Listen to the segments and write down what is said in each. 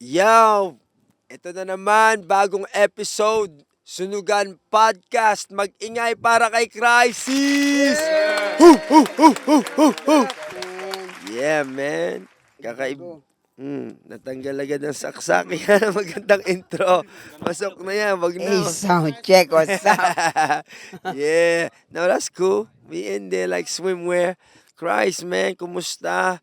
Yo! Ito na naman, bagong episode. Sunugan Podcast. Mag-ingay para kay Crisis! Hoo, hoo, hoo, hoo, hoo, hoo. Yeah, man. Natanggal agad ng saksak. Yan ang magandang intro. Pasok na yan, wag Hey, na. sound check, what's up? Yeah. No, that's cool. We in there like swimwear. Christ, man, kumusta?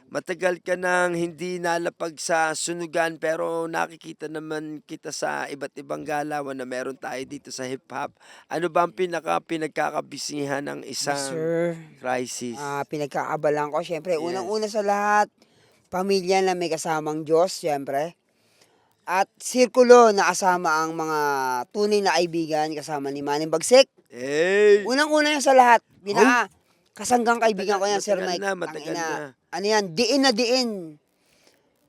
Matagal ka nang hindi nalapag sa sunugan pero nakikita naman kita sa iba't ibang galawan na meron tayo dito sa hip-hop. Ano ba ang pinagkakabisihan ng Yes, isang sir. crisis? Pinagkakabalan ko, syempre, Yes. unang-una sa lahat, pamilya na may kasamang Diyos, syempre. At sirkulo na kasama ang mga tunay na kaibigan, kasama ni Manny Bagsik. Hey! Unang-una yan sa lahat, kasanggang kaibigan ko yan, Sir Mike. Matagal Tangina. na. Ano yan, diin na diin.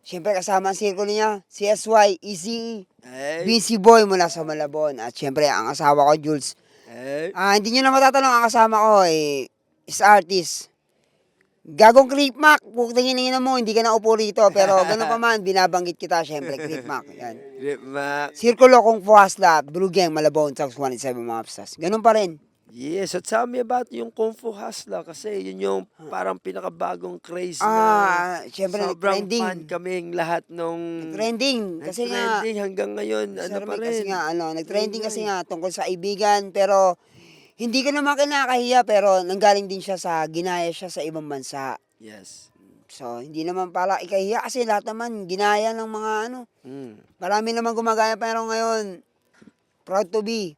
Syempre, kasama ang sirkulo niya, CSY, Easy, Hey! Busy Boy mula sa Malabon. At syempre, ang asawa ko, Jules. Hey! Hindi nyo na matatanong, ang kasama ko is artist. Gagong Creepmac, tingin mo, hindi ka na upo rito. Pero gano'n pa man, binabanggit kita, syempre, Creepmac. Yan. Rip Mac. Sirkulo Kung Fu Hasla, Blue Gang, Malabon, Tax 187 mga kapsas. Ganun pa rin. Yes, so tell me about yung Kung Fu Hustler kasi yun yung parang pinakabagong craze na Syempre, sobrang nag-trending. fan kaming lahat nung Trending. Kasi nga, nag-trending hanggang ngayon, Sir ano pa Mike, kasi rin. nga, nag-trending kasi nga tungkol sa kaibigan. Pero, hindi ka naman kinakahiya, pero nanggaling din siya ginaya siya sa ibang bansa. Yes. So, hindi naman pala ikahiya kasi lahat naman ginaya ng mga marami naman gumagaya pero ngayon, proud to be.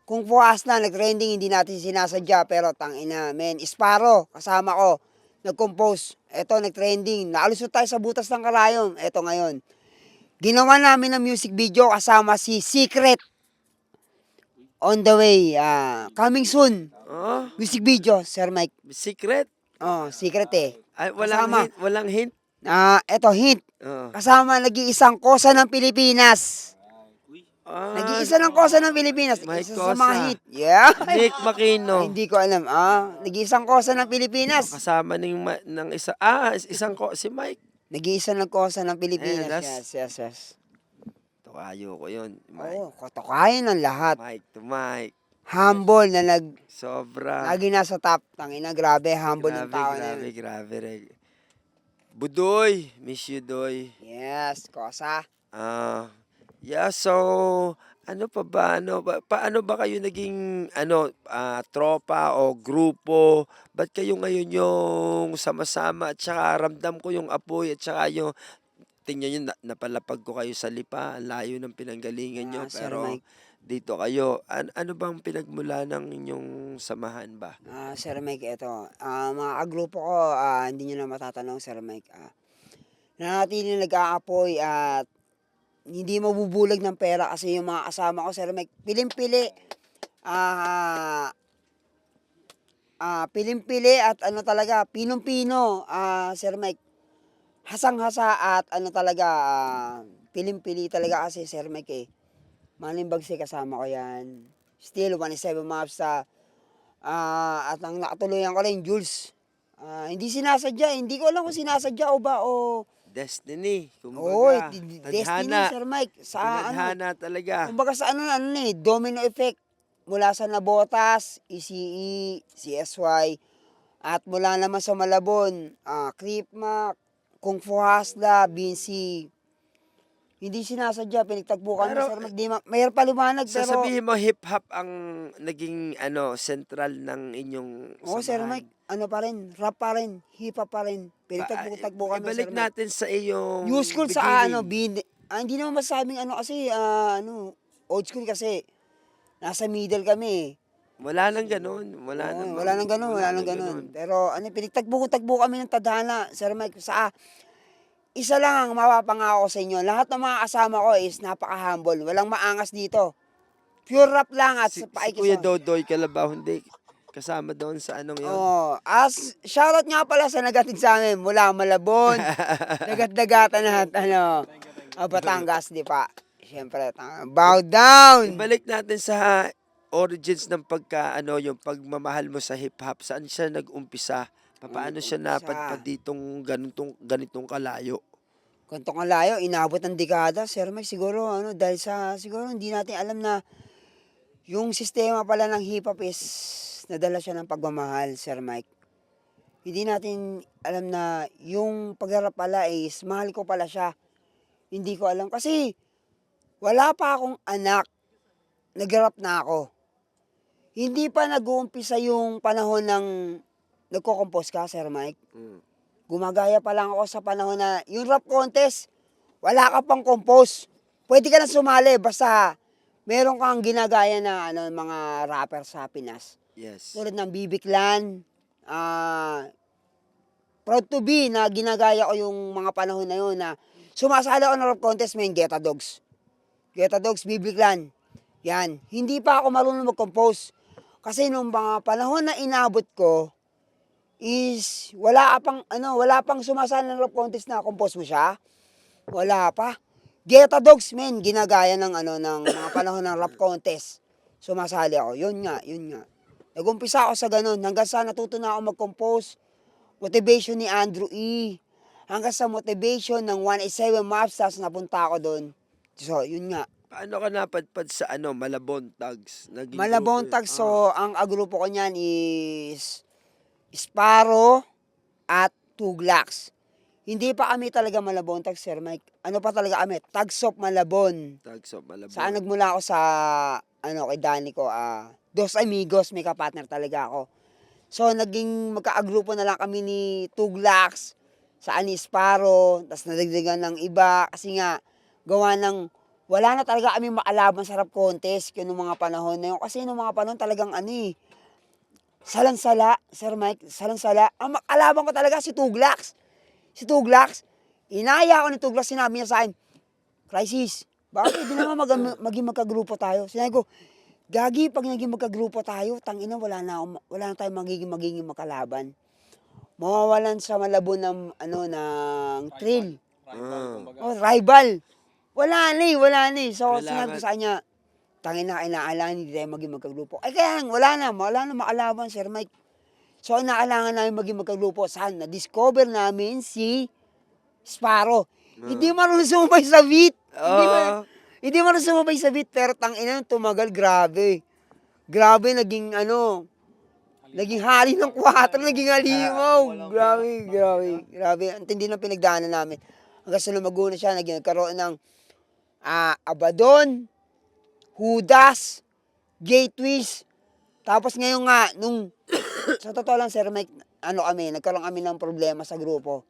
Kung puwas na, nag-trending, hindi natin sinasadya pero tangina, men, Sparrow, kasama ko, nag-compose. Eto, nag-trending, naalusot tayo sa butas ng karayom. Eto ngayon, ginawa namin ng music video kasama si Secret. On the way, coming soon. Oh, Music video, Sir Mike. secret? Secret eh. Ay, walang Kasama. hint, walang hint. Eto, hint. Oh. Kasama nag-iisang kosa ng Pilipinas. Nag-iisa ng kosa ng Pilipinas. May Isa sa mga kosa. hit. Yeah. Nick Makino. Hindi ko alam. Nag-iisang kosa ng Pilipinas. Kasama ng isa, si Mike. Nag-iisa ng kosa ng Pilipinas. that's- Yes. Tukayo ko yun. Mike. Oo, kotokayan ng lahat. Mike to Mike. Humble na Sobra. lagi nasa top. Tangina, grabe. Humble ng tao na yun. Grabe. Budoy, miss you, Doy. Yes, kosa. Yeah, so, ano pa ba, paano ba kayo naging, tropa o grupo? Ba't kayo ngayon yung sama-sama at saka ramdam ko yung apoy at saka yung, tingnan nyo, napalapag ko kayo sa Lipa, ang layo ng pinanggalingan nyo, Sir pero Mike. dito kayo, ano bang pinagmula ng inyong samahan ba? Sir Mike, ito. Mga kagrupo ko, hindi nyo na matatanong, Sir Mike. Nanatili nag-aapoy at hindi mabubulag ng pera kasi yung mga kasama ko, Sir Mike, pilim-pili. Pilim-pili at talaga, pinong-pino, Sir Mike. Hasang-hasa at talaga, pilim-pili talaga kasi, Sir Mike eh. Manimbagsik kasama ko yan. Still, 1-7 maps at ang nakatuluyan ko rin, Jules. Hindi sinasadya, hindi ko alam kung sinasadya o ba o... Destiny, Oo, kumbaga, destiny, Sir Mike. Sa tadhana talaga. kumbaga sa domino effect. Mula sa Nabotas, ECE, CSY, at mula naman sa Malabon, Creepmac, Kung Fu Hasla, Binsi. Hindi sinasadya, pinagtagpo kami, Pero, Sir Mike. Mayroon paliwanag, pero... Sasabihin mo hip-hop ang naging sentral ng inyong Oo, Sir samahan. Mike, pa rin, rap pa rin, hip-hop pa rin. Pinagtagpo kami, Ibalik Sir Mike. natin sa iyong New school sa beginning. hindi naman masasabing kasi, old school kasi. Nasa middle kami. Wala nang ganun. Wala nang ganun. Pero pinagtagpo kami ng tadhana, Sir Mike. Isa lang ang mapapangako sa inyo. Lahat ng mga kasama ko is napaka-humble. Walang maangas dito. Pure rap lang at Si sa paikis. Kuya Dodoy Kalabaw, hindi kasama doon sa anong yun. Shoutout nga pala sa nagatid sa amin mula Malabon, dagat-dagatan at Batangas, di pa. Siyempre, bow down! Ibalik natin sa origins ng yung pagmamahal mo sa hip-hop. Saan siya nag-umpisa? Paano siya napadpad ditong ganitong kalayo? ganito nga layo, inabot ng dekada, Sir Mike, siguro, dahil siguro hindi natin alam na yung sistema pala ng hip hop is nadala siya ng pagmamahal, Sir Mike. Hindi natin alam na yung pagharap pala is mahal ko pala siya. Hindi ko alam kasi wala pa akong anak, nagharap na ako. Hindi pa nag-uumpisa yung panahon ng nagko-compose ka, Sir Mike. Gumagaya pa lang ako sa panahon na yung rap contest, wala ka pang compose. Pwede ka na sumali basta meron kang ginagaya na mga rapper sa Pinas. Yes. Tulad ng Bibi Clan, Proud to be na ginagaya ko yung mga panahon na yun na sumasali ako ng rap contest, may Geta Dogs. Geta Dogs, Bibi Clan. Yan. Hindi pa ako marunong mag-compose. Kasi nung mga panahon na inabot ko, is wala pang sumasali ng rap contest na compose mo siya. Wala pa. Geta Dogs, men, ginagaya ng ng mga panahon ng rap contest. Sumasali ako. Yun nga. Nag-umpisa ako sa ganun hanggang sa natuto na ako mag-compose. Motivation ni Andrew E. Hanggang sa motivation ng 187 Maps, tapos napunta ako doon. So, yun nga. Paano ka napadpad sa Malabon Tags? Naging Malabon grupo Tags, so ang agrupo ko niyan is Sparrow at Tuglax. Hindi pa kami talaga Malabon Tags, Sir Mike. Ano pa talaga kami? Tags of Malabon. Tags of Malabon. Saan nagmula ako sa, kay Danny ko, Dos Amigos, may kapartner talaga ako. So, naging magkaagrupo na lang kami ni Tuglax, sa ni Sparrow, tapos nadagdagan ng iba, kasi nga, gawa ng, wala na talaga kami maalaban sa rap contest, yun nung mga panahon na yun. Kasi nung mga panahon talagang salansala, Sir Mike, salansala. Ang makalaban ko talaga si Tuglax. Si Tuglax, inaya ako ni Tuglax, sinabi niya sa akin, Crisis, bakit hindi naman maging magkagrupo tayo? Sinabi ko, Gagi, pag naging magkagrupo tayo, tangina, wala na tayong magiging makalaban. Mawawalan sa Malabon ng, ng thrill. Rival. Wala na eh. So, sinabi ko sa kanya, tangina, inaalangan, hindi tayo maging magkagrupo. Ay, kaya, wala na makalaban, Sir Mike. So, inaalangan namin maging magkagrupo. Saan? Na-discover namin si Sparrow. Hindi marunong sumabay sa beat. Hindi marunong sumabay sa beat, pero tangina, tumagal, grabe. Grabe, naging naging hari ng 4, naging halimaw. Grabe. Ang tindi ng pinagdaanan namin. Hanggang sa lumago na siya, nagkaroon ng Abaddon, Judas, Gatewist. Tapos ngayon nga, sa totoo lang, Sir Mike, nagkaroon kami ng problema sa grupo.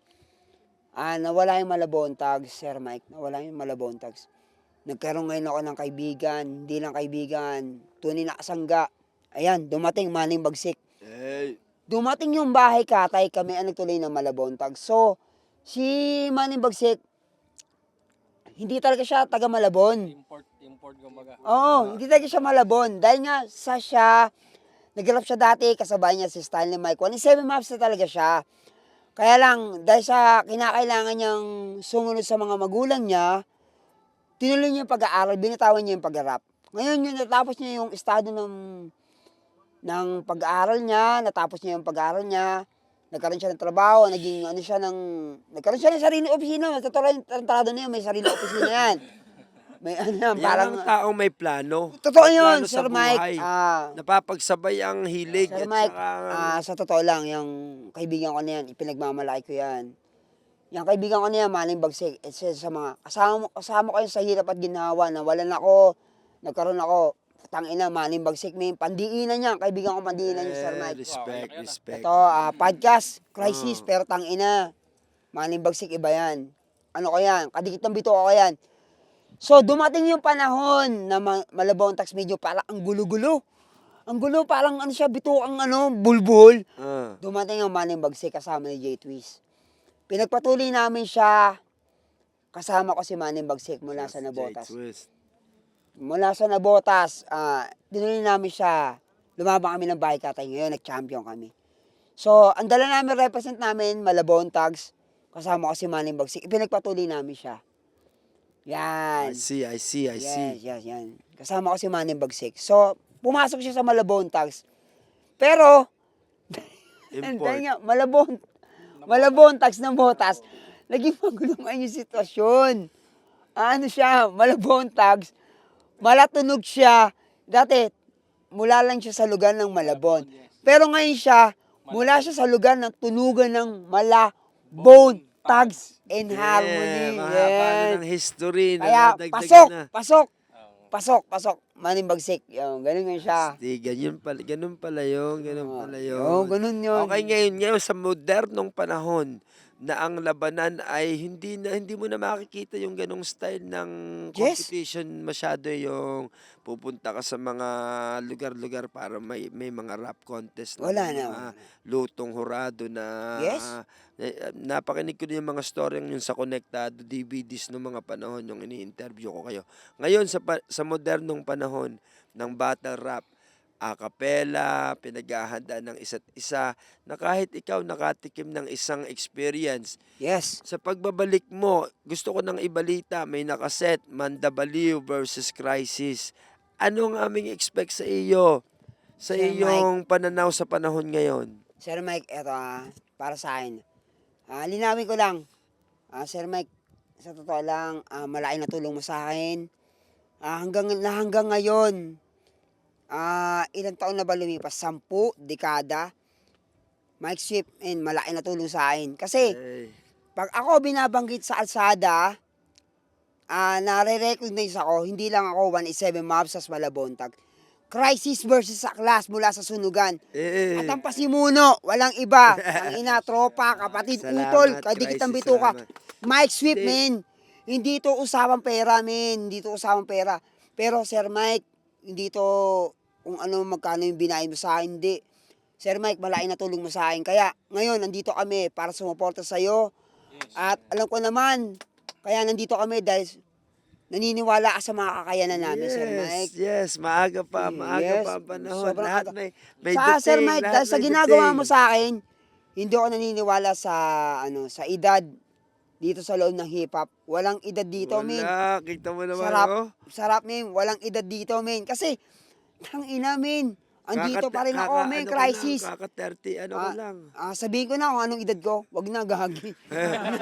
Nawala yung Malabon Tags, Sir Mike. Nagkaroon ngayon ako ng kaibigan, hindi lang kaibigan, tunay na kasangga. Ayan, dumating Manning Bagsik. Hey. Dumating yung bahay Katay, kami ang nagtuloy ng Malabon Tags. So, si Manning Bagsik, hindi talaga siya taga Malabon. Import kumbaga. Oo, hindi talaga siya Malabon. Dahil nga nag-rap siya dati, kasabay niya si Stanley Mike. 187 Maps na talaga siya. Kaya lang, dahil sa kinakailangan niyang sumunod sa mga magulang niya, tinuloy niya yung pag-aaral, binitawan niya yung pag-rap. Ngayon yun, natapos niya yung estado ng pag-aaral niya, nagkaroon siya ng trabaho, nagkaroon siya ng sarili opisina, tarantado na yun, may sarili opisina yan. May Parang taong may plano. Totoo May yun, plano Sir sa Mike. buhay. Napapagsabay ang hilig Sir at Mike, saka sa totoo lang, yung kaibigan ko na yan, ipinagmamalaki ko yan. Yung kaibigan ko na yan, Manning Bagsik, sa mga, kasama ko yun sa hirap at ginawa, nawalan ako, nagkaroon ako, tangina, Manning Bagsik, may pandiinan niya, kaibigan ko pandiinan niya, Sir Mike. Respect. Ito, podcast, crisis, pero tangina, Manning Bagsik, iba yan. Ano ko yan, kadikit ng bito ko yan. So, dumating yung panahon na Malabon Tags, medyo parang ang gulo-gulo. Ang gulo, parang siya, bito ang bulbul. Dumating yung Manning Bagsik kasama ni J-Twist. Pinagpatuloy namin siya, kasama ko si Manning Bagsik mula sa Nabotas. Mula sa Nabotas, tinuloy namin siya, lumabang kami ng bahay Katay, ngayon nag-champion kami. So, ang dala namin, represent namin, Malabon Tags, kasama ko si Manning Bagsik, ipinagpatuloy namin siya. Yan. I see. Yes, yan. Kasama ko si Manning Bagsik. So, pumasok siya sa Malabon Tags. Pero, Import. Malabon Tags ng Botas. naging magulo ngayon yung sitwasyon. Ano siya, Malabon tags, malatunog siya. Dati, mula lang siya sa lugar ng Malabon. Pero ngayon siya, mula siya sa lugar ng tunugan ng Malabon tags and harmony. mahaba na Yan. ng history na Kaya, nadagdagan na. pasok, manibagsik. Yung, ganun nga siya. Di, ganun pala yun, ganun pala yun. Ganun yun. Okay, ngayon sa modernong panahon na ang labanan ay hindi mo na makikita yung ganong style ng Yes. competition masyado, yung pupunta ka sa mga lugar-lugar para may mga rap contest na Wala may na, mga wala. lutong hurado na Yes. napakinig ko din yung mga story yung sa Konektado DVDs noong mga panahon yung ini-interview ko kayo. Ngayon sa modernong panahon ng battle rap, a cappella, pinaghahanda ng isa't isa, na kahit ikaw nakatikim ng isang experience, Yes. sa pagbabalik mo, gusto ko nang ibalita, may nakaset, Mandabaliw versus Crisis. Ano ang aming expect sa iyo? Sa Sir iyong pananaw sa panahon ngayon? Sir Mike, eto para sa akin. Linawin ko lang. Sir Mike, sa totoo lang, malaki na tulong mo sa akin. Hanggang ngayon, ilang taon na ba lumipas? 10, dekada. Mike Swift, and malaki na tulong sa akin. Kasi, Ay, pag ako binabanggit sa alsada, nare-recognize ako, hindi lang ako 187 Mavs Malabontag. Crisis versus sa class mula sa Sunugan. At ang pasimuno, walang iba. Ang ina, tropa, kapatid, Salamat, utol, kadikit ang Crisis, bituka. salamat. Mike Swift, Hindi. men. Hindi to usapang pera, men. Hindi to usapang pera. Pero, Sir Mike, hindi to kung ano magkano yung binahin mo sa akin. Hindi. Sir Mike, malaki na tulong mo sa akin. Kaya, ngayon, nandito kami para sumuporta sa'yo. At alam ko naman, kaya nandito kami dahil naniniwala ka sa mga kakayanan namin, Sir Mike. Yes, maaga pa Yes, ang panahon. sobrang Lahat aga. may Sir dating, Mike, lahat dahil sa may ginagawa dating. mo sa akin, hindi ako naniniwala sa edad dito sa loob ng hip hop. Walang edad dito, men. Wala, kita mo naman, oh. Sarap, men. Walang edad dito, men. Kasi, tangina, men. Andito pa rin ako, men. Crisis. Kaka 30, ano ko lang. Sabihin ko na kung anong edad ko. Wag na, gagi.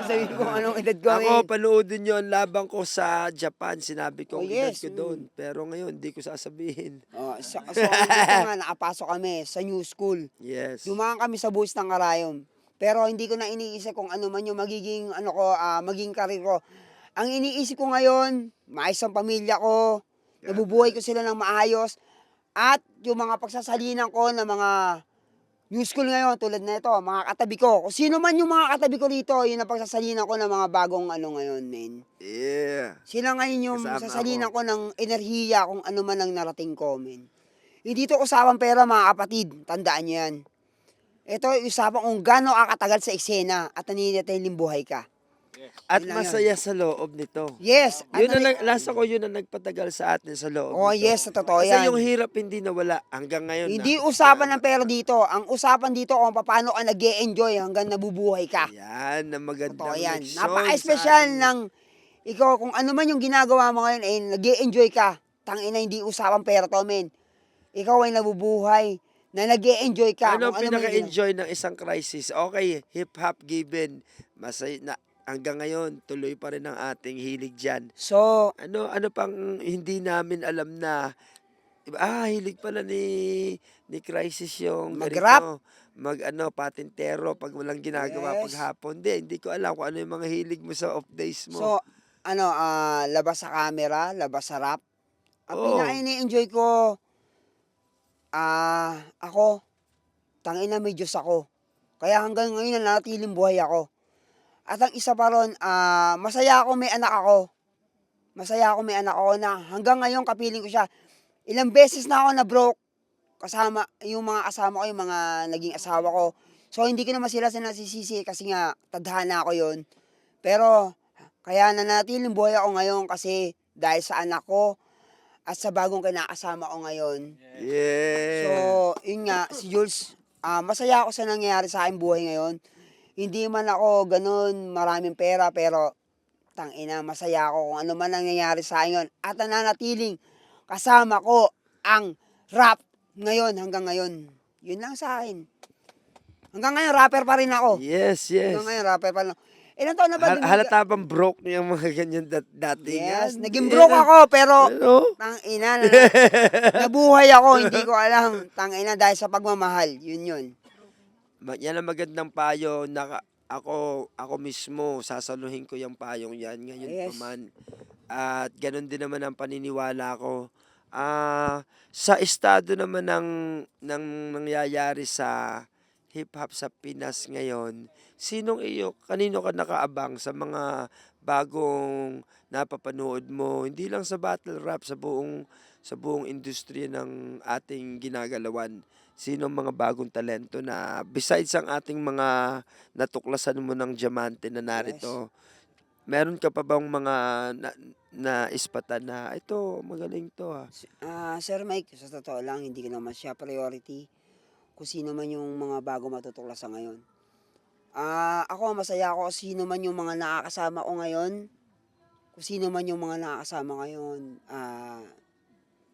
Sabihin ko kung anong edad ko, men. Ako, panoodin nyo ang labang ko sa Japan. Sinabi ko Oh, ang edad yes, ko doon. Pero ngayon, di ko sasabihin. So andito nga, nakapasok kami sa new school. Yes. Dumaan kami sa bus ng Karayom. Pero hindi ko na iniisip kung ano man yung magiging maging karir ko. Ang iniisip ko ngayon, maayos ang pamilya ko, nabubuhay ko sila ng maayos, at yung mga pagsasalinan ko ng mga new school ngayon, tulad na ito, mga katabi ko. Kung sino man yung mga katabi ko rito, yun ang pagsasalinan ko ng mga bagong ngayon, men. Yeah. Sila ngayon yung Kasama sasalinan ako. ko ng enerhiya kung ano man ang narating ko, men. Hindi to usapang pera, mga kapatid. Tandaan nyo yan. Ito usapang kung gaano kakatagal sa eksena at naninatiling buhay ka. At Yun lang masaya sa loob nito. Yes. Yun lasa ko yun ang nagpatagal sa atin sa loob Oh, nito. yes, sa totoo Kasi yan. yung hirap hindi nawala hanggang ngayon. Hindi usapan ng pera dito. Ang usapan dito kung paano ka nag-e-enjoy hanggang nabubuhay ka. Yan, na magandang Totoo yan. leksyon Napaka-espesyal sa atin. ng ikaw, kung ano man yung ginagawa mo ngayon, ay nag-e-enjoy ka. Tangina, hindi usapang pera to, men. Ikaw ay nabubuhay na nag-e-enjoy ka. Ano Kung man yung pinaka-enjoy ng isang crisis? Okay, hip-hop given. Masaya na hanggang ngayon, tuloy pa rin ang ating hilig dyan. So, Ano pang hindi namin alam na, hilig pala ni Crisis yung Mag-rap. ganito. Patintero pag walang ginagawa Yes. paghapon. Hindi ko alam kung ano yung mga hilig mo sa off days mo. So, labas sa camera, labas sa rap. Ang Oo. pinaka-ini-enjoy ko, ako, tangina may Diyos ako. Kaya hanggang ngayon nanatiling buhay ako. At ang isa pa ron, masaya ako may anak ako. Masaya ako may anak ako na hanggang ngayon kapiling ko siya. Ilang beses na ako na broke kasama, yung mga kasama ko, yung mga naging asawa ko. So, hindi ko naman sila sinasisisi kasi nga, tadhana ako yon. Pero, kaya nanatiling buhay ako ngayon kasi dahil sa anak ko at sa bagong kinakasama ko ngayon. Yeah. So, yun nga, si Jules, masaya ako sa nangyayari sa aking buhay ngayon. Hindi man ako ganun maraming pera, pero tangina, masaya ako kung ano man nangyayari sa akin ngayon. At nananatiling kasama ko ang rap ngayon, hanggang ngayon. Yun lang sa akin. Hanggang ngayon, rapper pa rin ako. Yes, yes. Hanggang ngayon, rapper pa rin ako. Ilang taon na ba Halata bang broke niya yung mga ganyan dati Yes, yan? naging broke ako pero Ano? tangina na nabuhay ako, hindi ko alam. Tangina dahil sa pagmamahal, yun. Yan ang magandang payo na ako mismo sasaluhin ko yung payong yan ngayon pa Yes. man. At ganun din naman ang paniniwala ko. Sa estado naman ng nangyayari sa hip-hop sa Pinas ngayon, kanino ka nakaabang sa mga bagong napapanood mo, hindi lang sa battle rap, sa buong industriya ng ating ginagalawan? Sino ang mga bagong talento na besides ang ating mga natuklasan mo ng diamante na narito, meron ka pa bang mga naispatan na ito magaling to Sir Mike, sa totoo lang, hindi ko naman siya priority kung sino man yung mga bago matutuklasan ngayon. Ako, masaya ako kung sino man yung mga nakakasama ko ngayon. Kung sino man yung mga nakakasama ngayon,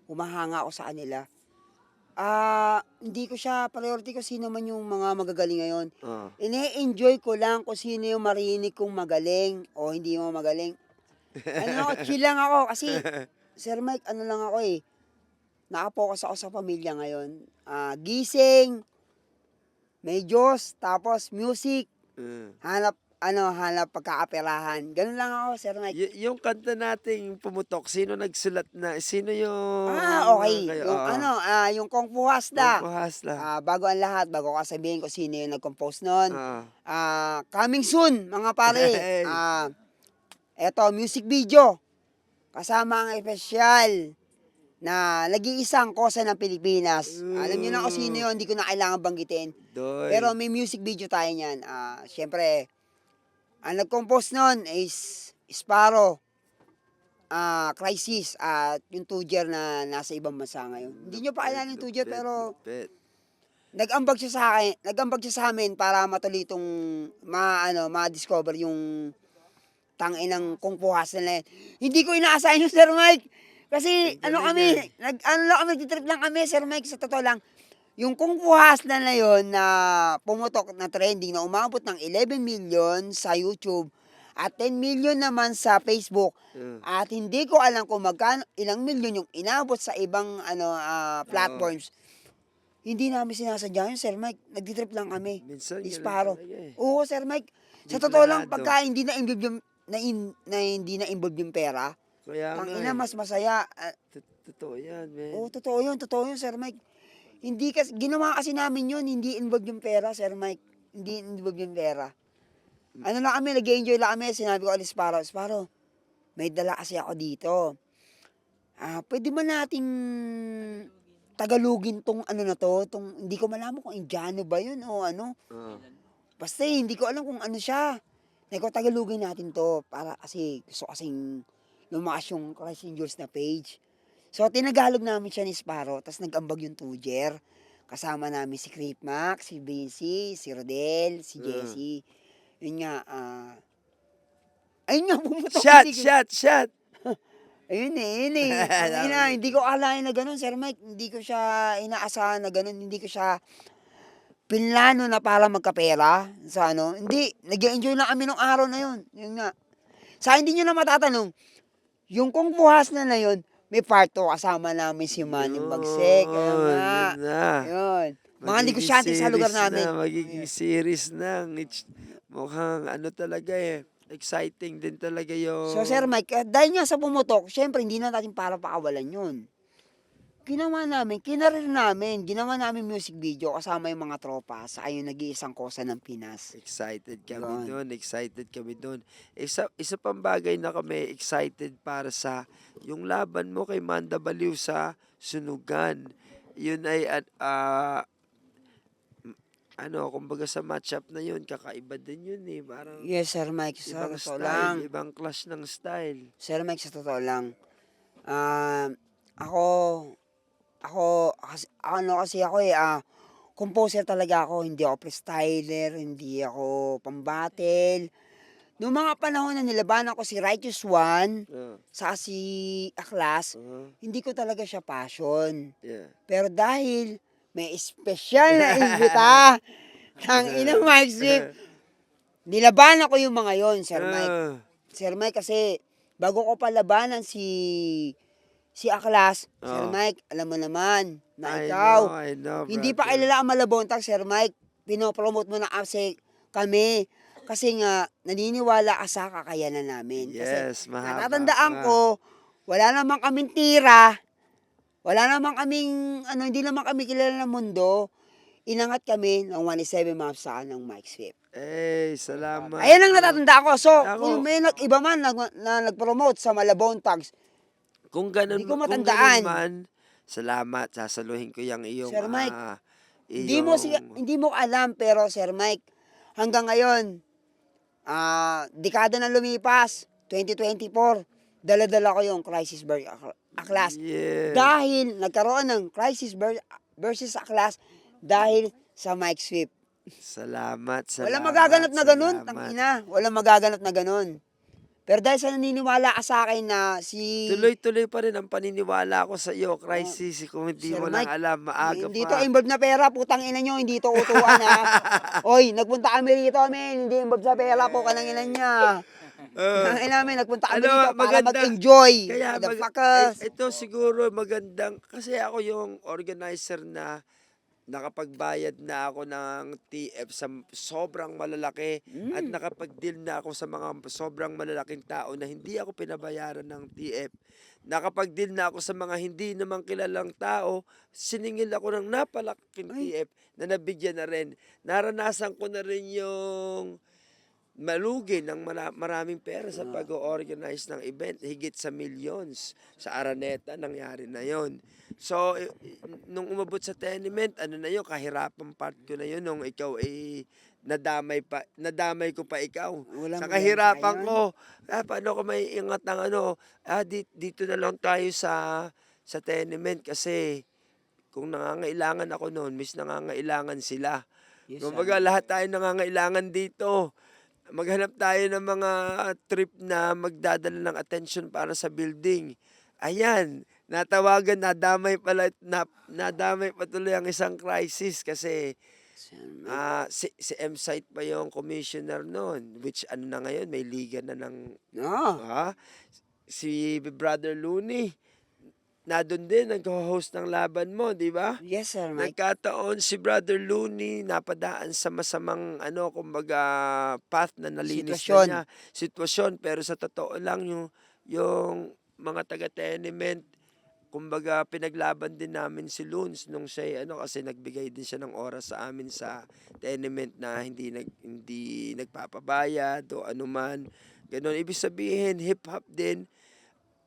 humahanga ako sa kanila. Hindi ko siya priority kung sino man yung mga magagaling ngayon. Ine-enjoy ko lang kung sino yung marinig kong magaling o hindi mo magaling. Chill lang ako kasi, Sir Mike, ano lang ako nakapokus ako sa pamilya ngayon. Gising, may Diyos, tapos music, hanap pagkakaperahan. Ganun lang ako, Sir Mike. Yung kanta nating pumutok, sino nagsulat sino yung Okay. Yung Kung Fu Hasda. Hasla. Bago ang lahat, bago ko sabihin kung sino yung nag-compose nun. Oo. Coming soon, mga pare. Hey. Eto, music video. Kasama ang espesyal na nag-iisang kosa ng Pilipinas. Alam niyo na kung sino yun, hindi ko na kailangan banggitin. Doy. Pero may music video tayo niyan. Siyempre, ang nag-compose nun is Sparrow, Crisis, at yung Tujer na nasa ibang bansa ngayon. Hindi nyo pa kailangan yung Tujer, pero nag-ambag siya sa amin para matuloy itong ma-discover yung tanginang Kung Fu Hustle na yan. Hindi ko inaasahan yung Sir Mike. Kasi nag-trip lang kami, Sir Mike, sa totoo lang. Yung Kung Fu Hustle na yun na pumutok na trending na umabot ng 11 million sa YouTube at 10 million naman sa Facebook. At hindi ko alam kung ilang million yung inabot sa ibang platforms. Hindi namin sinasadya yun, Sir Mike. Nagtitrip lang kami. Minsan Disparo. ganun talaga Oo, Sir Mike. Sa Hindi totoo lang, planado. pagka hindi na-involve yung pera, Kaya tangina mas masaya. Totoo yan, man. Oo, totoo yun, Sir Mike. Hindi kasi, ginawa kasi namin yun, hindi involved yung pera, Sir Mike. Hindi involved yung pera. Ano lang kami, nag-enjoy lang kami, sinabi ko alis Sparrow, may dala kasi ako dito. Pwede ba nating Tagalogin tong hindi ko malaman kung Indiano ba yun o ano. Basta hindi ko alam kung ano siya. Tagalogin natin to para kasi gusto kasing lumakas yung Christ in Jules na page. So, tinagalog namin siya ni Sparrow, tapos nag-ambag yung Tujer. Kasama namin si Creep Max, si Vinci, si Rodel, si Jessie. Yun nga, ayun nga, bumutok. Shot! Ayun hindi ko akalain na gano'n, Sir Mike. Hindi ko siya inaasahan na gano'n. Hindi ko siya pinlano na para magkapera sa Hindi, nag-enjoy lang kami nung araw na yun. Yun nga. Hindi nyo na matatanong, yung Kung Fu Hustle na yun, may part 2 kasama namin si Manny Bagsik. Ayun nga. Yun. Mga negosyante sa lugar namin. Magiging series na. Mukhang talaga exciting din talaga yung... So, Sir Mike, dahil nga sa pumutok, syempre, hindi na natin para pakawalan yun. Kinarir namin, ginawa namin music video kasama yung mga tropa sa yung nag-iisang kosa ng Pinas. Excited kami doon. Isa pang bagay na kami excited para sa yung laban mo kay Manda Baliw sa Sunugan. Yun ay kumbaga sa matchup na yun, kakaiba din yun parang Yes, Sir Mike, sa totoo lang. ibang clash ng style. Sir Mike, sa totoo lang. Ako composer talaga ako, hindi ako freestyler, hindi ako pambattle. Noong mga panahon na nilabanan ko si Righteous One, sa si Aklas, hindi ko talaga siya passion. Pero dahil may espesyal na imbita, Mike Swift, Nilabanan ko yung mga yon, Sir Mike. Ah, Sir Mike, kasi bago ko pa labanan si Aklas, Sir oh. Mike, alam mo naman na I know, hindi pa brother. kilala ang Malabontag, Sir Mike. Pinopromote mo na kasi kami. Kasi nga, naniniwala ka sa kakayanan namin. Kasi Yes, mahaba natatandaan pa. ko, wala naman kaming tira, wala naman kaming, hindi naman kami kilala ng mundo. Inangat kami ng 1-7 Mapsa ng Mike Swift. Salamat, Ayan ang 'no. natatanda ko. So, Ako, kung may iba man na nag-promote sa Malabontags, hindi ko kung ganun matandaan. man, salamat, sasaluhin ko yang iyong, Sir Mike, iyong hindi mo alam, pero Sir Mike, hanggang ngayon, dekada na lumipas, 2024, dala-dala ko yung Crisis Aklas. yes. Dahil nagkaroon ng Crisis versus Aklas dahil sa Mike Swift. Salamat, Walang salamat, magaganap na ganun, salamat. tangina. Walang magaganap na ganun. Pero dahil sa naniniwala ka sa akin na si Tuloy-tuloy pa rin ang paniniwala ko sa iyo, Crisis, kung hindi Sir mo lang Mike, alam, maaga hindi to pa. involved na pera, putang ina nyo, hindi to utuan ha. Oy, nagpunta kami rito, men, hindi involved sa pera po, kanang ina niya. Oo. Ang ina, men, nagpunta kami Ano, rito para maganda. mag-enjoy. Kaya Motherfuckers. ito siguro magandang, kasi ako yung organizer na nakapagbayad na ako ng TF sa sobrang malalaki at nakapag-deal na ako sa mga sobrang malalaking tao na hindi ako pinabayaran ng TF. Nakapag-deal na ako sa mga hindi naman kilalang tao, siningil ako ng napalaking TF na nabigyan na rin. Naranasan ko na rin yung malugi ng maraming pera sa pag-organize ng event, higit sa millions. Sa Araneta, nangyari na yon. So, nung umabot sa tenement, ano na yun, kahirapan part ko na yun, nung ikaw ay nadamay ko pa ikaw. Walang Sa problema sa kahirapan akin yun. ko, paano ko may ingat ng ano, dito na lang tayo sa tenement kasi kung nangangailangan ako noon, nangangailangan sila. Yes, Kumbaga, lahat tayo nangangailangan dito. Maghanap tayo ng mga trip na magdadala ng attention para sa building. Ayan, nadamay pa tuloy ang isang crisis kasi si M-Site pa yung commissioner noon, which ano na ngayon, may liga na ng, No. si Brother Looney, na doon din, nag-host ng laban mo, di ba? Yes, Sir Mike. Nagkataon si Brother Looney napadaan sa masamang kumbaga path na nalinis na Sitwasyon. niya, sitwasyon, pero sa totoo lang yung mga taga-tenement, kumbaga pinaglaban din namin si Loons nung siya kasi nagbigay din siya ng oras sa amin sa tenement na hindi nagpapabayad o anuman. Ganon, ibig sabihin hip hop din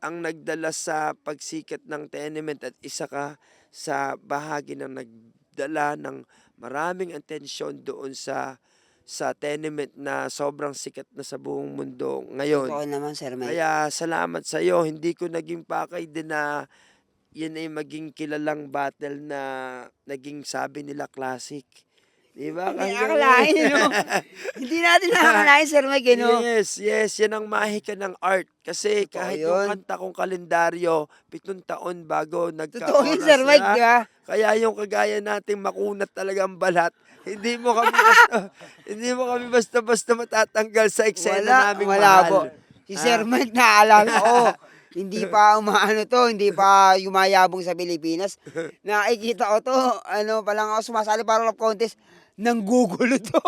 ang nagdala sa pagsikat ng tenement at isa ka sa bahagi ng nagdala ng maraming atensyon doon sa tenement na sobrang sikat na sa buong mundo ngayon. Totoo naman, Sir Mike. Kaya salamat sa iyo. Hindi ko naging pakay din na yan ay maging kilalang battle na naging sabi nila classic. Di ba? Hindi Hanggang akalain, ngayon. Hindi natin nakakalain, Sir Mike, Yes, yan ang mahika ng art. Kasi Totoo kahit yung yun. kanta kong kalendaryo, 7 taon bago Totoo yun, nagka-oras Sir Mike, na. di ba? Kaya yung kagaya nating makunat talaga ang balat, hindi mo kami basta, hindi mo kami basta-basta matatanggal sa eksena naming Malabo. mahal. Si Ha? Sir Mike, naalala ko, hindi pa umaano to, hindi pa yumayabong sa Pilipinas. Nakikita ko to, palang ako sumasali para rap contest, nanggugulo to.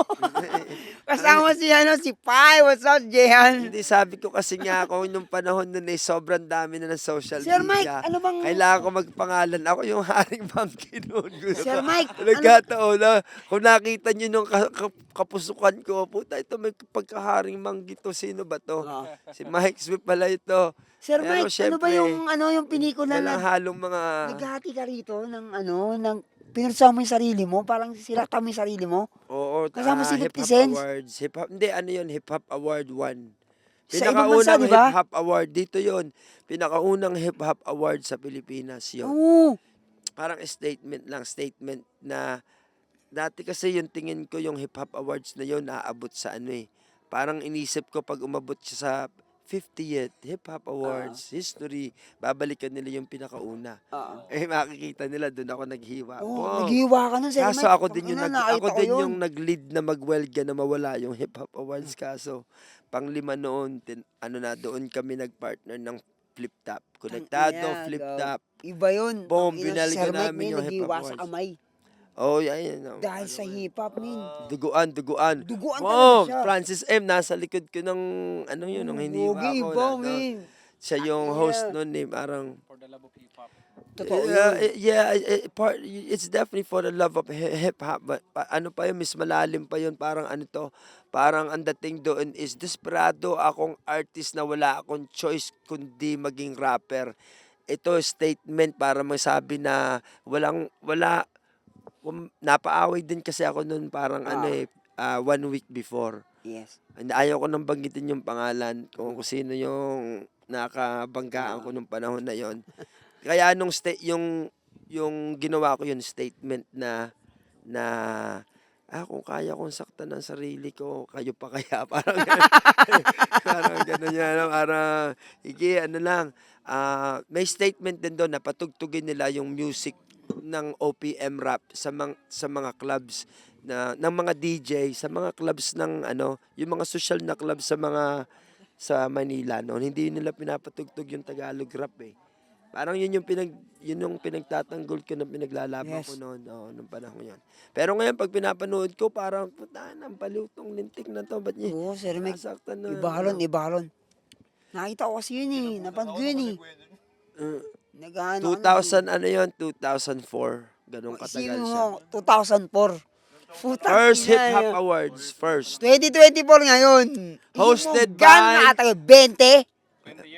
Kasama si Pai, what's up, Jehan? Hindi, sabi ko kasi nga ako nung panahon nun ay sobrang dami na ng social Sir Mike, media. ano bang... Kailangan ko magpangalan. Ako yung haring bangkin noon. Sir Mike, Nagkataon na, kung nakita nyo nung kapusukan ko, puta, ito may pagkaharing manggi to. Sino ba to? Oh. Si Mike Swift pala ito. Sir Pero Mike, ano ba syempre, yung pelikula walang na halong mga... naghati ka rito ng pinursa mo yung sarili mo, parang sirata mo yung sarili mo? Oo, Kasama si Hip 50 Hop Cents? Awards. Hindi, ano yun, Hip Hop Award 1. Sa ibang bansa, Pinakaunang di ba? Hip Hop Award, dito yon. Pinakaunang Hip Hop Award sa Pilipinas yon. Oo. Parang statement na dati kasi yung tingin ko yung Hip Hop Awards na yon naaabot sa Parang inisip ko pag umabot siya sa 50th Hip Hop Awards history, babalikan nila yung pinakauna. Oo. Eh, makikita nila doon ako naghiwa. Oo, Boom! naghiwa ka nun, Sir Kaso Mike. ako din Tangina, ako nakita ko din yun. yung nag-lead na magwelga na mawala yung Hip Hop Awards. Kaso, panglima noon, ano na, doon kami nag-partner ng Flip Top. Konektado, Tangina, Flip gaw. Top. Iba yun. Boom! Tangina, si Sir Binalikan Mike, namin min, yung Hip Hop naghiwa sa Awards. kamay. Oh, yan. Dahil sa hip-hop, min. Duguan. Duguan talaga Boom! siya. Francis M. Nasa likod ko ng, ano yun, nung hiniwa Gogi, ko. iba, Nandun. min. Siya yung host noon eh, parang, Totoo yun. it's definitely for the love of hip hop, but ano pa yun, mas malalim pa yun, parang ano to, parang ang dating doon is desperado akong artist na wala akong choice kundi maging rapper. Ito statement para masabi na napaaway din kasi ako noon parang ano Ah. eh, 1 week before. Yes. Ayaw ko nang banggitin yung pangalan kung sino yung nakabanggaan ko nung panahon na yon. Kaya nung yung ginawa ko yung statement na kung kaya kong saktan ng sarili ko, kayo pa kaya parang parang gano'n yan, no? Parang sige, ano lang, may statement din doon na patugtugin nila yung music ng OPM rap sa mga clubs ng mga DJ, sa mga clubs ng ano, yung mga social na clubs sa Manila noon. Hindi nila pinapatugtog yung Tagalog rap eh. Parang yun yung pinagtatanggol ko na pinaglalaban ko Yes. noon, nung panahon yun. Pero ngayon pag pinapanood ko, parang puta na, palutong lintik na to, ba't niya Oo, Sir Mike. nasaktan na, Iba ron. Nakita ko kasi yun eh. Napanood ko yun eh. Uh, Nag-ano 2000 ano yun, 2004, ganun katagal Isipin siya. mo, 2004. Putang First ina Hip Hop yun. Awards, first. 2024 ngayon. Hosted Gano'n by- ata 20?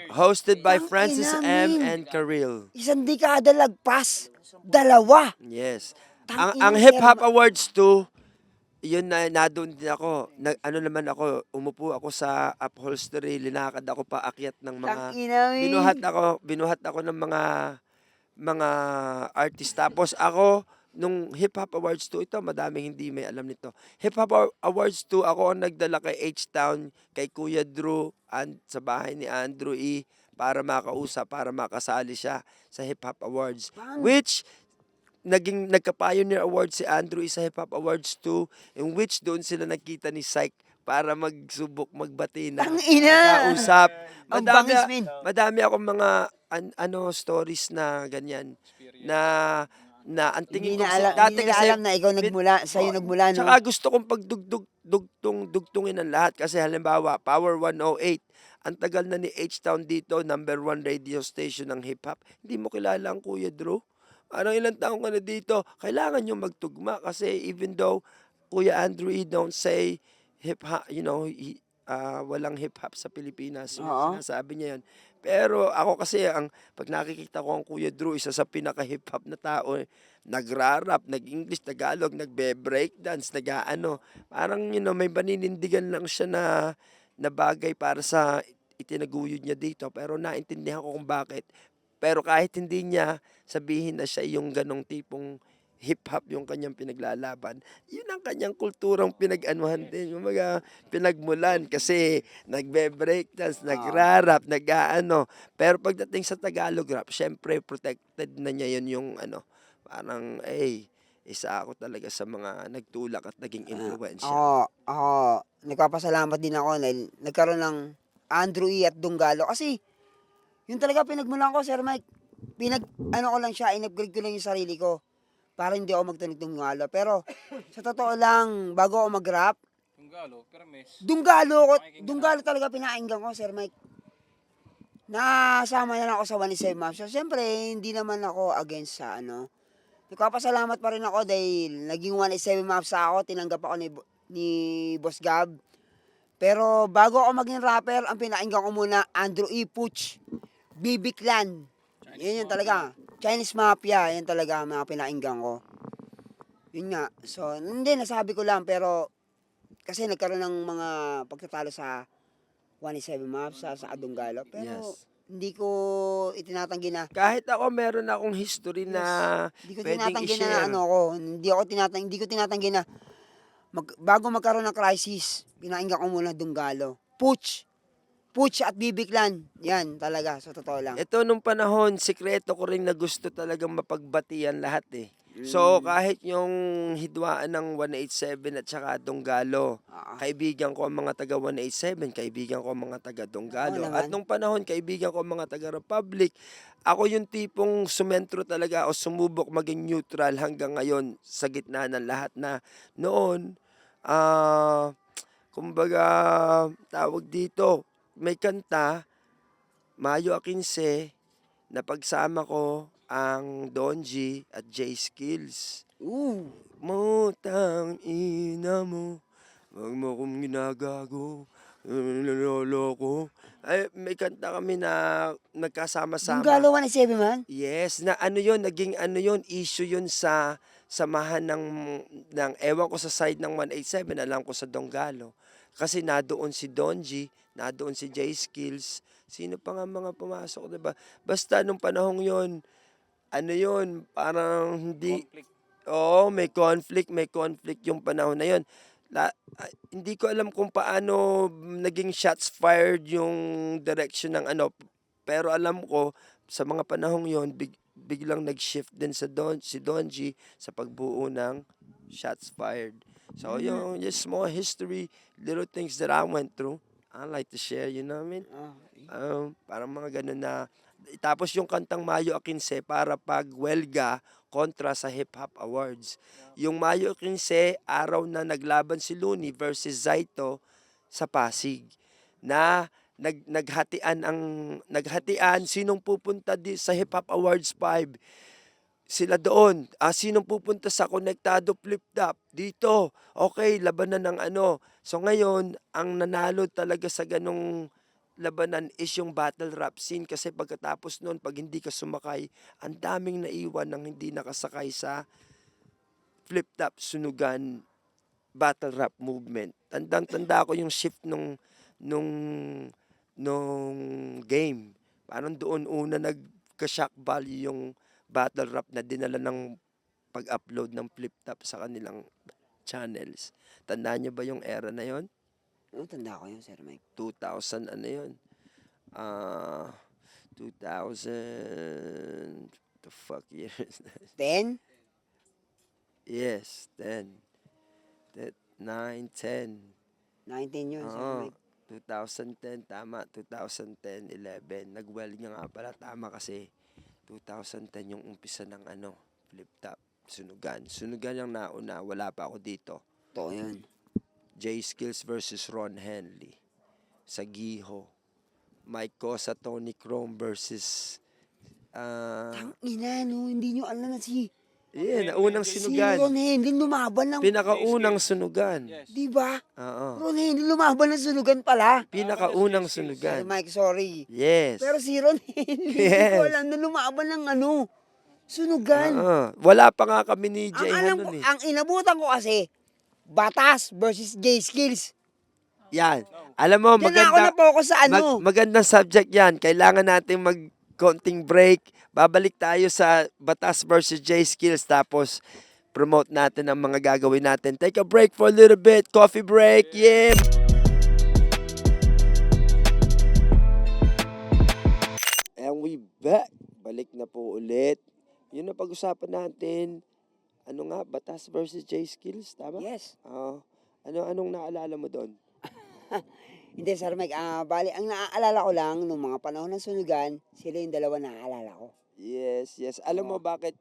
Hosted by Tang Francis ina, M. min. and Karil. Isang dekada lagpas. Dalawa. Yes. Tang Ang ina, Hip Sir Hop Ma- Awards 2, yun na doon din ako. Ano naman ako, umupo ako sa upholstery, linakad ako paakyat ng mga Tang ina, min. binuhat ako ng mga artist. Tapos ako nung Hip Hop Awards 2, ito madaming hindi may alam nito. Hip Hop Awards 2, ako ang nagdala kay H-Town, kay Kuya Drew, sa bahay ni Andrew E. para makausap, para makasali siya sa Hip Hop Awards. Bang. Which nagka-Pioneer Award si Andrew E. sa Hip Hop Awards 2, in which doon sila nakita ni Syke para magsubok, magbati na Tang ina. nakausap. Ang Madami, bangis, min. madami akong mga stories na ganyan na ang tingin Hindi ko na alam, dati hindi nila kasi alam na ikaw nagmula, sa'yo nagmula, no? tsaka gusto kong dugtungin ang lahat kasi halimbawa Power 108, ang tagal na ni H-Town dito, #1 radio station ng hip hop. Hindi mo kilala ang Kuya Drew? Parang ilang taong ka na dito, kailangan nyo magtugma kasi even though Kuya Andrew E. don't say hip hop, walang hip hop sa Pilipinas. Oo. Sinasabi niya yan. Pero ako kasi, pag nakikita ko ang Kuya Drew, isa sa pinaka-hip hop na tao, nagra-rap, nag-English, Tagalog, nagbe-breakdance, nag-ano. Parang, may paninindigan lang siya na bagay para sa itinaguyod niya dito. Pero naintindihan ko kung bakit. Pero kahit hindi niya sabihin na siya yung ganong tipong hip-hop yung kanyang pinaglalaban, yun ang kanyang kulturang pinag-anuhan din. Kumaga, pinagmulan kasi nagbe-breakdance, nagra-rap, nag-aano. Pero pagdating sa Tagalog rap, syempre protected na niya yun yung parang, isa ako talaga sa mga nagtulak at naging influensya. Ako, nagpapasalamat din ako na nagkaroon ng Andrew E. at Dunggalo. Kasi, yun talaga pinagmulan ko, Sir Mike. Ko lang siya, in-upgrade ko lang yung sarili ko. Para hindi ako magtunog Dunggalo. Pero, sa totoo lang, bago ako mag-rap, Dunggalo talaga pinakinggan ko, Sir Mike. Nasama na lang ako sa 187 Maps. So, siyempre, hindi naman ako against sa Nagpapasalamat pa rin ako dahil naging 187 Maps ako, tinanggap ako ni Boss Gab. Pero bago ako maging rapper, ang pinakinggan ko muna, Andrew E. Puch, BB Clan. Yan talaga. Chinese Mafia, yan talaga ang mga pinakinggan ko. Yun nga. So, hindi, nasabi ko lang, pero kasi nagkaroon ng mga pagtatalo sa 187 Maps, sa Adunggalo. Pero Yes. hindi ko itinatanggi na Kahit ako, meron akong history na Hindi ko pwedeng tinatanggi na i-share. hindi ko tinatanggi na bago magkaroon ng crisis, pinakinggan ko muna Dunggalo. Puch. Puch at Bibiklan. Yan talaga, sa totoo lang. Ito nung panahon, sikreto ko rin na gusto talagang mapagbatian lahat eh. So kahit yung hidwaan ng 187 at saka Donggalo, Ah, kaibigan ko ang mga taga 187, kaibigan ko ang mga taga Donggalo. Oo At naman. nung panahon, kaibigan ko ang mga taga Republic. Ako yung tipong sumentro talaga o sumubok maging neutral hanggang ngayon sa gitna ng lahat na noon, kumbaga, tawag dito, may kanta, Mayo 15, na pagsama ko ang Donji at J Skills. Ooh. Mutang ina mo, wag mo kong ginagago, niloloko. Ay, may kanta kami na nagkasama-sama. Donggalo 187 man? Yes, na ano yon, naging ano yon, issue yon sa samahan ng ewan ko sa side ng 187, alam ko sa Donggalo. Kasi nadoon si Donji, nadoon si J Skills, sino pa nga mga pumasok, 'di ba? Basta nung panahong yon, ano yon, parang hindi, oo, may conflict yung panahon na yon. Hindi ko alam kung paano naging shots fired yung direction ng ano, pero alam ko sa mga panahong yon biglang nag-shift din si Donji sa pagbuo ng shots fired. So yung just small history, little things that I went through, I like to share, you know what I mean? Parang mga ganun na. Tapos yung kantang Mayo 15 para pag welga kontra sa Hip Hop Awards. Yung Mayo 15, araw na naglaban si Looney versus Zaito sa Pasig. Na naghatian sinong pupunta sa Hip Hop Awards 5. Sila doon. Sinong pupunta sa Konektado Flip Top? Dito. Okay, labanan ng ano. So ngayon, ang nanalo talaga sa ganong labanan is yung battle rap scene, kasi pagkatapos nun, pag hindi ka sumakay, ang daming naiwan ng hindi nakasakay sa Flip Top Sunugan battle rap movement. Tandang-tanda ko yung shift nung nung game. Parang doon una nagka-shock value yung battle rap na dinala ng pag-upload ng Flip Top sa kanilang channels. Tandaan niyo ba yung era na yon? Tanda ko yun, Sir Mike. 2000 ano yun? 2000, the fuck year is that? 10? Yes, 10. 9, 10. 19 yun, Sir Oo, Mike. 2010, tama. 2010, 11. Nag-weld nga pala, tama, kasi 2010 yung umpisa ng ano, Flip Top, Sunugan. Sunugan yung nauna, wala pa ako dito. Totoo yun. J Skills versus Ron Henley sa Giho. Mike Cosa, Tony Chrome versus Ina, no, hindi nyo alam na naunang si sunugan. Ron Henley lumaban ng, Pinakaunang sunugan. di ba? Oo. Ron Henley lumaban ng sunugan pala. Pinakaunang Sir sunugan. Mike, sorry. Yes. Pero si Ron Henley, hindi Yes. ko alam na lumaban ng ano, sunugan. Oo. Wala pa nga kami ni Ang Jay alam ko, nun eh. ang inabutan ko kasi, Batas versus J Skills. Yan. Alam mo, Diyan na ako na-focus sa ano. magandang subject yan. Kailangan natin konting break. Babalik tayo sa Batas versus J Skills, tapos promote natin ang mga gagawin natin. Take a break for a little bit. Coffee break. Yeah. And we back. Balik na po ulit. Yun na pag-usapan natin. Ano nga, Batas versus J Skills, tama? Yes. Anong naalala mo doon? Hindi, Sir Mike. Bali, ang naaalala ko lang nung mga panahon ng sunugan, sila yung dalawa naaalala ko. Yes, yes. Alam mo bakit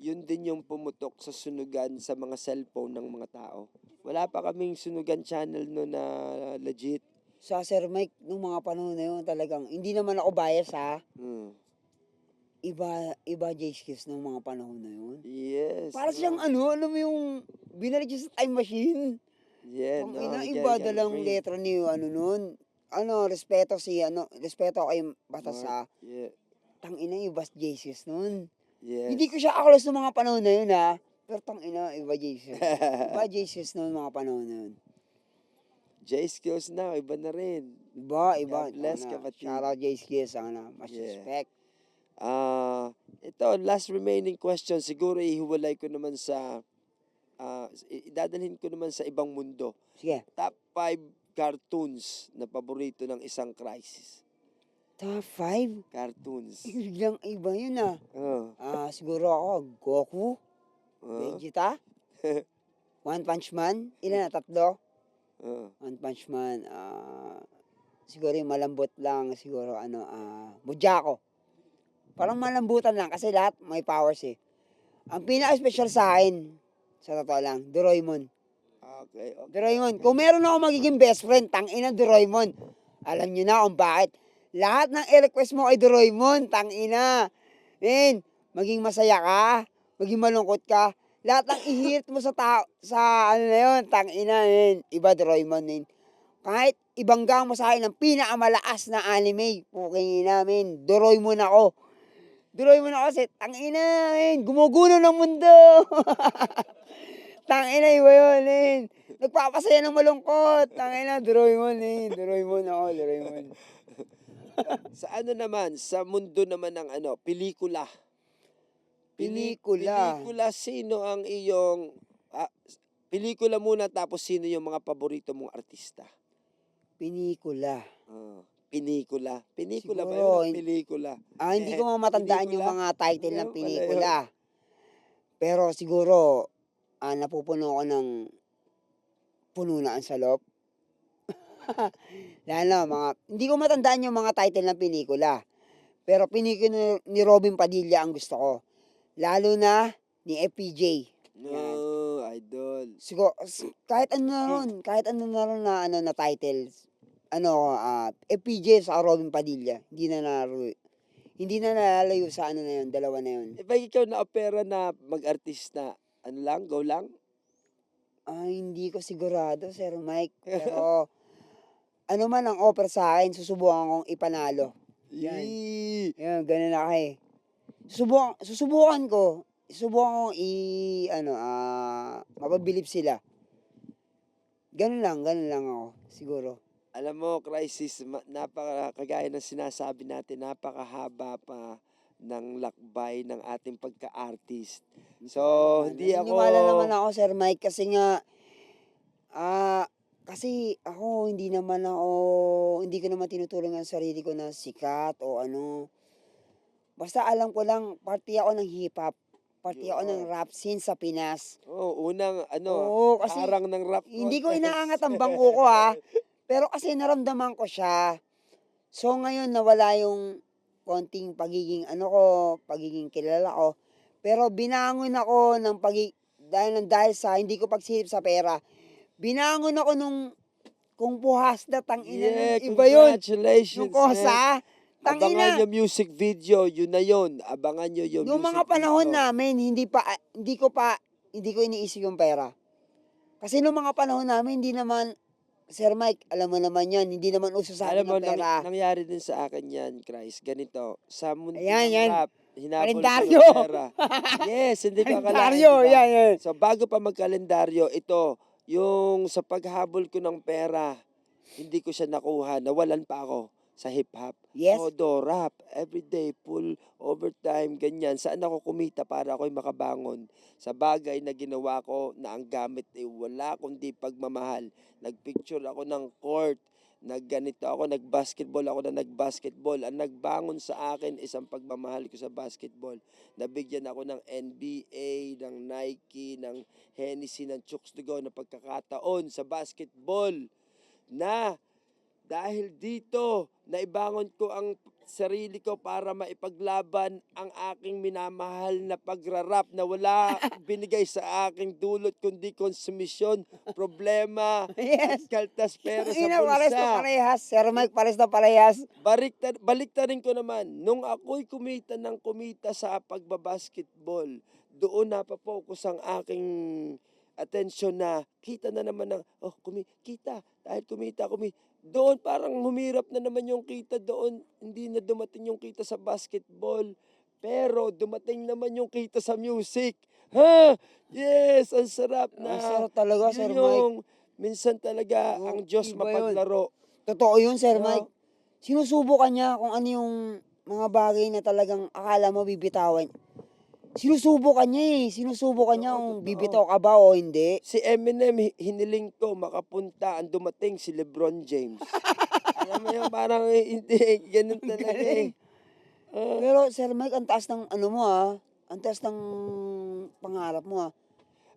yun din yung pumutok sa sunugan sa mga cellphone ng mga tao? Wala pa kaming sunugan channel no na legit. Sa Sir Mike, nung mga panahon na yun, talagang, hindi naman ako bias ha. Iba J Skills nung mga panahon na yun. Yes. Para siyang ano, alam mo yung, binalik siya sa time machine. Yeah, Ang no, ina, get- iba get dalang free. letra ni ano nun. Respeto kay Batas ha. Yeah, Tang ina, iba J Skills nun. yes. Hindi ko siya aklos ng mga panahon na yun ha. Pero tang ina, iba J Skills. Iba J Skills nun mga panahon na yun. J Skills now, iba na rin. Iba. God bless, kapatid. Shout out J Skills, much Yeah. respect. Ito, last remaining question. Siguro ihiwalay ko naman sa, idadalhin ko naman sa ibang mundo. Sige. Top 5 cartoons na paborito ng isang crisis. Top 5? Cartoons. Biglang iba yun ah. Oh. Siguro ako, Goku, Oh. Vegeta, One Punch Man. Ilan na? 3? Oh. One Punch Man. Siguro yung malambot lang. Siguro Mujako. Parang malambutan lang kasi lahat may powers eh. Ang pinaka-special sa akin, sa totoo lang, Doraemon. Okay. Doraemon. Kung meron ako magiging best friend, tangina Doraemon. Alam nyo na kung bakit. Lahat ng i-request mo kay Doraemon, tangina. Men, maging masaya ka, maging malungkot ka. Lahat ng ihirit mo sa tao, sa ano na yun, tangina, men. Iba Doraemon, men. Kahit ibangga mo sa akin ang pinakamalakas na anime, puking ina, men. Doraemon ako. Doraemon ako kasi, tangina, men. Gumugulo ng mundo. Tangina, iba yun, men. Nagpapasaya ng malungkot. Tangina, Doraemon, men. Doraemon ako, Doraemon. Sa ano naman, sa mundo naman ng pelikula. Pelikula. Pelikula, sino ang iyong pelikula muna tapos sino yung mga paborito mong artista? Pelikula. Pelikula. Pelikula ba Siguro, yun? Pelikula. hindi ko matandaan yung pelikula. mga title ng Ayun pala pelikula. Pero siguro, napupuno ko ng puno na ang salop. Lalo, hindi ko matandaan yung mga title ng pelikula. Pero pelikula ni Robin Padilla ang gusto ko. Lalo na ni FPJ. No, idol. Siguro, kahit ano na ron na titles. FPJ sa Robin Padilla. Hindi na nalalayo sa na yun, dalawa na yun. Pag ikaw na opera na mag-artista, go lang? Hindi ko sigurado, Sir Mike. Pero, ano man ang offer sa akin, susubukan kong ipanalo. Yan. Yan, ganun ako eh. Susubukan kong mapabilib sila. Ganun lang ako, siguro. Alam mo, crisis, kagaya ng sinasabi natin, napakahaba pa ng lakbay ng ating pagka-artist. So, hindi ako... Naniniwala naman ako, Sir Mike, kasi nga, kasi ako, hindi ko naman tinuturing ang sarili ko na sikat o ano. Basta alam ko lang, party ako ng hip-hop. Party ako ng rap scene sa Pinas. Unang, kasi harang ng rap hindi ko inaangat ang bangko ko ha. Pero kasi naramdaman ko siya. So ngayon nawala yung konting pagiging pagiging kilala ko. Pero binangon ako ng dahil sa hindi ko pagsilip sa pera. Binangon ako kung buhas na tangina iba yun. Congratulations, Yung kosa. Abangan nyo music video, yun na yun. Abangan nyo yung Noong music mga panahon video. namin, hindi ko iniisip yung pera. Kasi noong mga panahon namin, hindi naman, Sir Mike, alam mo naman yan, hindi naman uso sa akin ng pera. Nangyari din sa akin yan, Christ. Ganito, sa mundo Ayan, ng yan. rap, hinabol ko Kalendaryo. ng pera. Yes, hindi ko akalain, Kalendaryo, diba? yan. So, bago pa magkalendaryo, ito, yung sa paghabol ko ng pera, hindi ko siya nakuha, nawalan pa ako sa hip-hop. Yes. Todo, rap, everyday, full overtime, ganyan. Saan ako kumita para ako'y makabangon? Sa bagay na ginawa ko na ang gamit ay wala kundi pagmamahal. Nagpicture ako ng court, nagganito ako, nagbasketball ako na nagbasketball. Ang nagbangon sa akin is ang pagmamahal ko sa basketball. Nabigyan ako ng NBA, ng Nike, ng Hennessy, ng Chooks to Go na pagkakataon sa basketball na dahil dito, naibangon ko ang sarili ko para maipaglaban ang aking minamahal na pagrarap na wala binigay sa aking dulot kundi konsumisyon, problema, Yes. at kaltas pera sa Pares na bulsa. parehas. Sir Mike, pares na parehas. Baliktarin ko naman, nung ako'y kumita sa pagbabasketball, doon napapokus ang aking atensyon na kita na naman ng, kita, dahil kumita. Doon parang humirap na naman yung kita doon. Hindi na dumating yung kita sa basketball. Pero dumating naman yung kita sa music. Ha? Yes, ang sarap na. Ang sarap talaga, Yun Sir yung, Mike. minsan talaga ang Diyos Iba yun. mapaglaro. Totoo yun, Sir No? Mike. Sinusubukan niya kung ano yung mga bagay na talagang akala mo bibitawan. Sinusubukan niya eh. Sinusubukan niya kung bibitaw ka ba o hindi. Si Eminem, hiniling ko makapunta, ang dumating si LeBron James. Alam mo yun, parang hindi, ganun talaga Galing. eh. Ah, Pero Sir Mike, ang taas ng ano mo ah. Ang taas ng pangarap mo ah.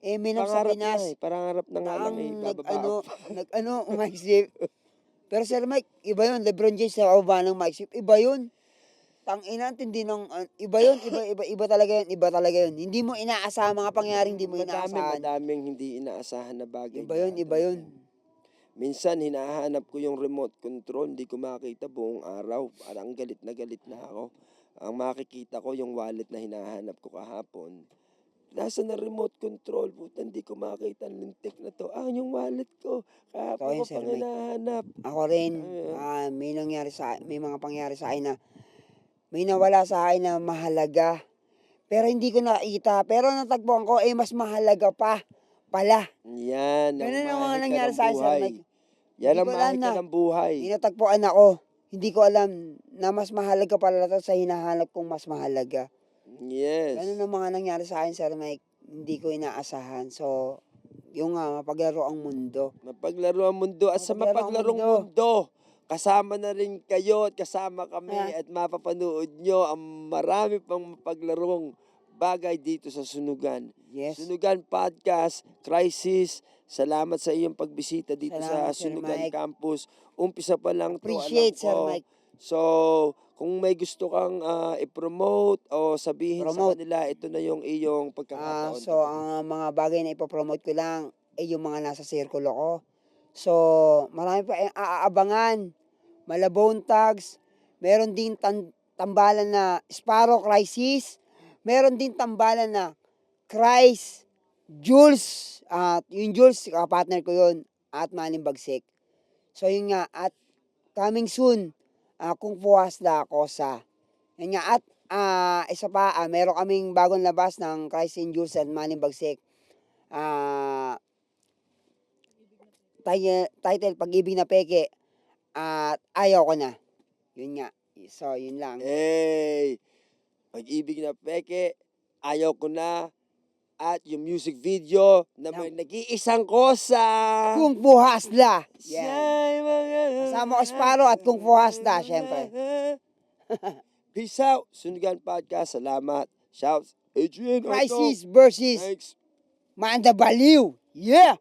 Eminem sa pangarap na Pinas. eh, pangarap na nga lang eh, bababa pa. Umaisip. Pero Sir Mike, iba yun. LeBron James sa baba ng maisip. Iba yun. Tangina, tindi ng, iba yun. Iba talaga yun. Iba talaga yun. Hindi mo inaasahan mga pangyayaring hindi mo inaasahan. Madaming hindi inaasahan na bagay. Iba yun, iba yun. Minsan, hinahanap ko yung remote control, hindi ko makita buong araw. Parang galit na ako. Ang makikita ko yung wallet na hinahanap ko kahapon. Nasa na remote control, puta, hindi ko makita ang lintik na to. Yung wallet ko. Totoo Kahapon yun, ko Sir pang Mike. hinahanap. Ako rin, may mga pangyari sa akin na may nawala sa akin na mahalaga. Pero hindi ko nakita. Pero natagpuan ko, mas mahalaga pa pala. Yan, ang Ganun ang mga mahika nangyari ng sa akin, Sir buhay. Mike. Yan Hindi ang ko alam mahika na. ng buhay. Natagpuan ako. Hindi ko alam na mas mahalaga pala ito sa hinahanap kong mas mahalaga. Yes. Ganun ang mga nangyari sa akin, Sir Mike. Hindi ko inaasahan. So, yung nga, mapaglaro ang mundo. Mapaglaro ang mundo at sa Mapaglaro ang mapaglarong mundo, kasama na rin kayo at kasama kami at mapapanood nyo ang marami pang mapaglarong bagay dito sa Sunugan. Yes. Sunugan Podcast, Crisis, salamat sa iyong pagbisita dito Salamat, sa Sir Sunugan Mike. Campus. Umpisa pa lang to, Appreciate, alam Sir ko. Mike. So, kung may gusto kang i-promote o sabihin sa kanila, ito na yung iyong pagkakataon. So, ang mga bagay na ipopromote ko lang ay yung mga nasa sirkulo ko. So, marami pa aabangan. Malabone Tags. Meron din tambalan na Sparrow Crisis. Meron din tambalan na Christ, Jules. At yung Jules, kapatner ko yun. At Maning Bagsik. So, yun nga. At coming soon, Kung Fu Hasla Kosa. Yun nga. At isa pa, meron kaming bagong labas ng Christ and Jules at Maning Bagsik. Title, Pag-ibig na Peke. At ayaw ko na. Yun nga. So, yun lang. Hey! Pag-ibig na Peke, ayaw ko na. At yung music video na may nag-iisang kosa. Kung Fu Hasla. Yan. Siya'y mga... Kasama ko Sparrow at Kung Fu Hasla, syempre. Peace out. Sunugan Podcast. Salamat. Shouts. Adrian. Crisis versus Thanks. Manda Baliw. Yeah!